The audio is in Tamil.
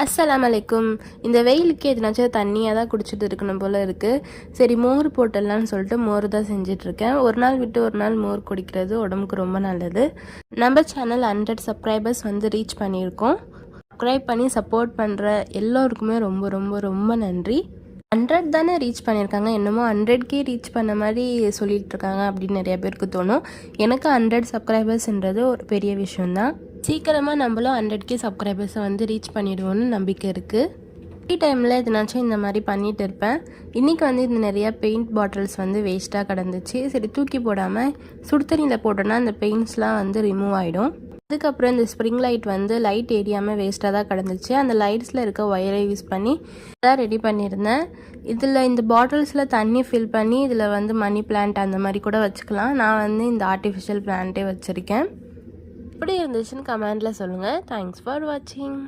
அஸ்ஸலாமு அலைக்கும். இந்த வெயிலுக்கு எதுனாச்சும் தண்ணியாக தான் குடிச்சிட்டு இருக்கணும் போல் இருக்குது. சரி மோர் போட்டுடலான்னு சொல்லிட்டு மோர் தான் செஞ்சிட்ருக்கேன். ஒரு நாள் விட்டு ஒரு நாள் மோர் குடிக்கிறது உடம்புக்கு ரொம்ப நல்லது. நம்ம சேனல் 100 சப்ஸ்கிரைபர்ஸ் வந்து ரீச் பண்ணியிருக்கோம். சப்ஸ்கிரைப் பண்ணி சப்போர்ட் பண்ணுற எல்லோருக்குமே ரொம்ப ரொம்ப ரொம்ப நன்றி. 100 தானே ரீச் பண்ணியிருக்காங்க, என்னமோ 100K ரீச் பண்ண மாதிரி சொல்லிகிட்டு இருக்காங்க அப்படின்னு நிறைய பேருக்கு தோணும். எனக்கு 100 சப்ஸ்கிரைபர்ஸ்ன்றது ஒரு பெரிய விஷயந்தான். சீக்கிரமாக நம்மளும் 100K சப்ஸ்கிரைபர்ஸை வந்து ரீச் பண்ணிடுவோன்னு நம்பிக்கை இருக்குது. ஃப்ரீ டைமில் எதுனாச்சும் இந்த மாதிரி பண்ணிகிட்டு இருப்பேன். இன்றைக்கி வந்து இந்த நிறையா பெயிண்ட் பாட்டில்ஸ் வந்து வேஸ்ட்டாக கிடந்துச்சு. சரி தூக்கி போடாமல் சுடுதண்ணியில் போட்டோன்னா அந்த பெயிண்ட்ஸ்லாம் வந்து ரிமூவ் ஆகிடும். அதுக்கப்புறம் இந்த ஸ்ப்ரிங் லைட் வந்து லைட் எரியாமல் வேஸ்ட்டாக தான் கிடந்துச்சு. அந்த லைட்ஸில் இருக்க ஒயரை யூஸ் பண்ணி தான் ரெடி பண்ணியிருந்தேன். இதில் இந்த பாட்டில்ஸில் தண்ணி ஃபில் பண்ணி இதில் வந்து மணி பிளான்ட் அந்த மாதிரி கூட வச்சுக்கலாம். நான் வந்து இந்த ஆர்டிஃபிஷியல் பிளான்ட்டே வச்சுருக்கேன். எப்படி இருந்துச்சுன்னு கமெண்டில் சொல்லுங்கள். தேங்க்ஸ் ஃபார் வாட்சிங்.